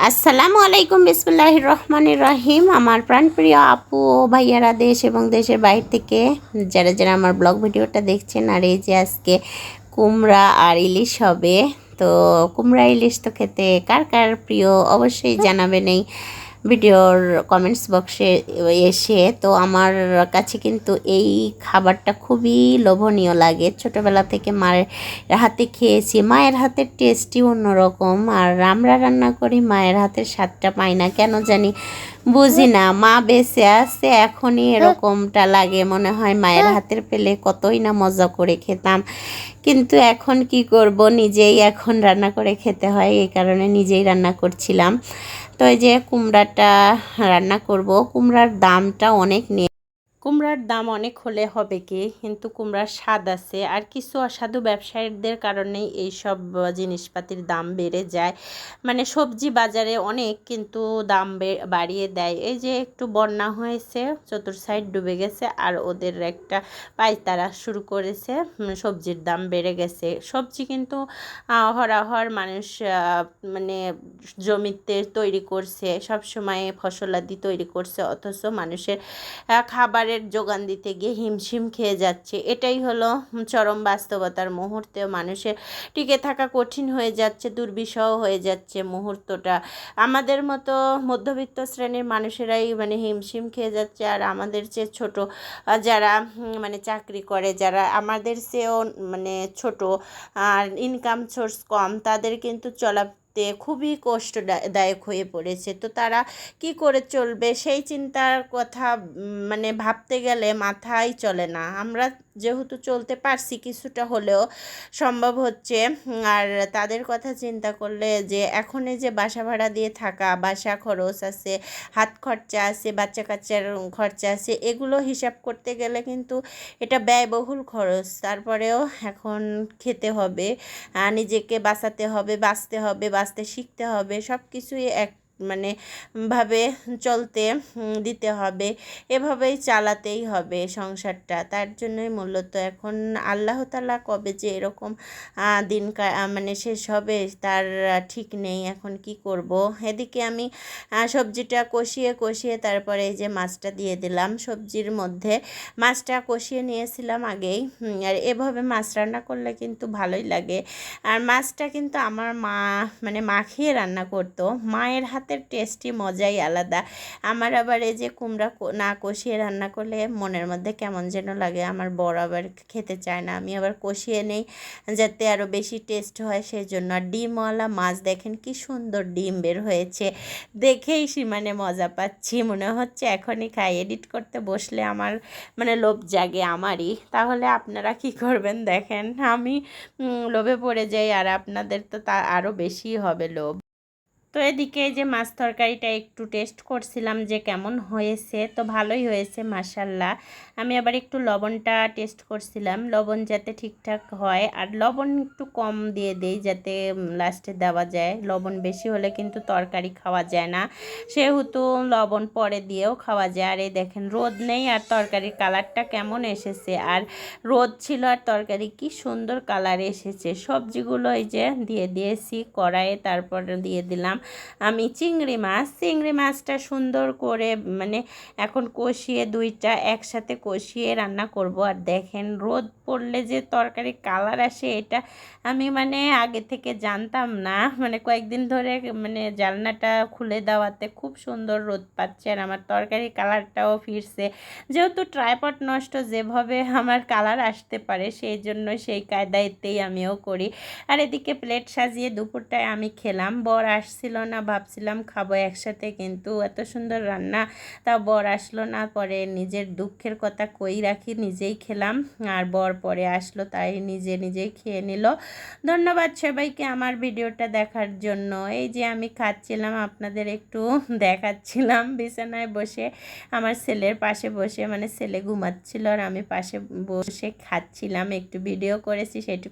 আসসালামু আলাইকুম, বিসমিল্লাহির রহমানির রহিম। আমার প্রাণপ্রিয় আপু ও ভাইয়ারা দেশ এবং দেশের বাইরে থেকে যারা যারা আমার ব্লগ ভিডিওটা দেখছেন, আর এই যে আজকে কুমড়া আর ইলিশ হবে। তো কুমড়া ইলিশ তো খেতে কার কার প্রিয় অবশ্যই জানাবেন এই ভিডিওর কমেন্টস বক্সে এসে। তো আমার কাছে কিন্তু এই খাবারটা খুবই লোভনীয় লাগে। ছোটোবেলা থেকে মায়ের হাতে খেয়েছি, মায়ের হাতের টেস্টই অন্যরকম। আর আমরা রান্না করি, মায়ের হাতের স্বাদটা পাই না কেন জানি, বুঝি না। মা বেঁচে আছে এখনই এরকমটা লাগে, মনে হয় মায়ের হাতের পেলে কতই না মজা করে খেতাম। কিন্তু এখন কি করব, নিজেই এখন রান্না করে খেতে হয়, এই কারণে নিজেই রান্না করছিলাম। তো এই যে কুমড়াটা রান্না করব। কুমড়ার দামটা অনেক নেই, কুমড়ার দাম অনেক হলে হবে কি, কিন্তু কুমড়ার স্বাদ আছে। আর কিছু অসাধু ব্যবসায়ীদের কারণেই এই সব জিনিসপাতির দাম বেড়ে যায়। মানে সবজি বাজারে অনেক, কিন্তু দাম বাড়িয়ে দেয়। এই যে একটু বন্যা হয়েছে, চতুর সাইড ডুবে গেছে, আর ওদের একটা পাইতারা শুরু করেছে, সবজির দাম বেড়ে গেছে। সবজি কিন্তু হরাহর মানুষ মানে জমিতে তৈরি করছে, সব সময় ফসলাদি তৈরি করছে, অথচ মানুষের খাবারের যোগান দিতে গিয়ে হিমশিম খেয়ে যাচ্ছে। এটাই হলো চরম বাস্তবতার মুহূর্তে মানুষের টিকে থাকা কঠিন হয়ে যাচ্ছে, দুর্বিষহ হয়ে যাচ্ছে মুহূর্তটা। আমাদের মতো মধ্যবিত্ত শ্রেণীর মানুষেরাই মানে হিমশিম খেয়ে যাচ্ছে। আর আমাদের চেয়ে ছোট যারা মানে চাকরি করে, যারা আমাদের চেয়েও মানে ছোট আর ইনকাম সোর্স কম, তাদের কিন্তু খুবই কষ্টদায়ক হয়ে পড়েছে। তো তারা কি করে চলবে সেই চিন্তার কথা মানে ভাবতে গেলে মাথায় চলে না। আমরা যেহেতু চলতে পারছি, কিছুটা হলেও সম্ভব হচ্ছে। আর তাদের কথা চিন্তা করলে, যে এখন এই যে বাসা ভাড়া দিয়ে থাকা, বাসা খরচ আছে, হাত খরচা আছে, বাচ্চা কাচ্চার খরচা আছে, এগুলো হিসাব করতে গেলে কিন্তু এটা ব্যয়বহুল খরচ। তারপরেও এখন খেতে হবে, নিজেকে বাঁচাতে হবে, বাঁচতে হবে, বাঁচতে শিখতে হবে, সব কিছুই মানে ভাবে চলতে দিতে হবে, এভাবেই চালাতেই হবে সংসারটা। তার জন্যই মূলত এখন আল্লাহ তাআলা কবে যে এরকম দিন মানে শেষ হবে তার ঠিক নেই। এখন কি করব। এদিকে আমি সবজিটা কষিয়ে কষিয়ে তারপরে এই যে মাছটা দিয়ে দিলাম সবজির মধ্যে। মাছটা কষিয়ে নিয়েছিলাম আগেই। আর এভাবে মাছ রান্না করলে কিন্তু ভালোই লাগে। আর মাছটা কিন্তু আমার মা মানে মাখিয়ে রান্না করতো। মায়ের হাতের টেস্টি মজাই আলাদা। আমার আবার এই যে কুমড়া না কষিয়ে রান্না করলে মনের মধ্যে কেমন যেন লাগে। আমার বড় আবার খেতে চায় না, আমি আবার কষিয়ে নেই যাতে আরও বেশি টেস্ট হয় সেই জন্য। আর ডিমওয়ালা মাছ দেখেন কি সুন্দর ডিম বের হয়েছে, দেখেই মানে মজা পাচ্ছি, মনে হচ্ছে এখনই খাই। এডিট করতে বসলে আমার মানে লোভ জাগে আমারই। তাহলে আপনারা কি করবেন দেখেন, আমি লোভে পড়ে যাই, আর আপনাদের তো তা আরও বেশি হবে লোভ। তো এদিকে এই যে মাছ তরকারিটা একটু টেস্ট করছিলাম যে কেমন হয়েছে, তো ভালোই হয়েছে মাশাল্লাহ। আমি আবার একটু লবণটা টেস্ট করছিলাম, লবণ যাতে ঠিকঠাক হয়। আর লবণ একটু কম দিয়ে দেই যাতে লাস্টে দেওয়া যায়। লবণ বেশি হলে কিন্তু তরকারি খাওয়া যায় না, সেহেতু লবণ পরে দিয়েও খাওয়া যায়। আর এই দেখেন রোদ নেই, আর তরকারির কালারটা কেমন এসেছে। আর রোদ ছিল আর তরকারি কি সুন্দর কালার এসেছে। সবজিগুলো এই যে দিয়ে দিয়েছি কড়াইয়ে, তারপর দিয়ে দিলাম আমি চিংড়ি মাছটা সুন্দর করে মানে এখন কষিয়ে দুইটা একসাথে কষিয়ে রান্না করব। আর দেখেন রোদ পড়লে যে তরকারি কালার আসে, এটা আমি মানে আগে থেকে জানতাম না। মানে কয়েকদিন ধরে মানে জানলাটা খুলে দেওয়াতে খুব সুন্দর রোদ পাচ্ছে, আর আমার তরকারি কালারটাও ফিরছে। যেহেতু ট্রাইপড নষ্ট, যেভাবে আমার কালার আসতে পারে সেই জন্য সেই কায়দাতেই আমিও করি। আর এদিকে প্লেট সাজিয়ে দুপুরটায় আমি খেলাম। বর আসছিল না, ভাবছিলাম খাবো একসাথে, কিন্তু এত সুন্দর রান্না, তা বর আসলো না। পরে নিজের দুঃখের কথা কই রাখি, নিজেই খেলাম। আর বর পরে আসলো, তাই নিজেই খেয়ে নিল। ধন্যবাদ সবাইকে আমার ভিডিওটা দেখার জন্য। এই যে আমি খাচ্ছিলাম, আপনাদের একটু দেখাচ্ছিলাম বিছানায় বসে, আমার ছেলের পাশে বসে, মানে ছেলে ঘুমাচ্ছিল আর আমি পাশে বসে খাচ্ছিলাম, একটু ভিডিও করেছি সেটুকু।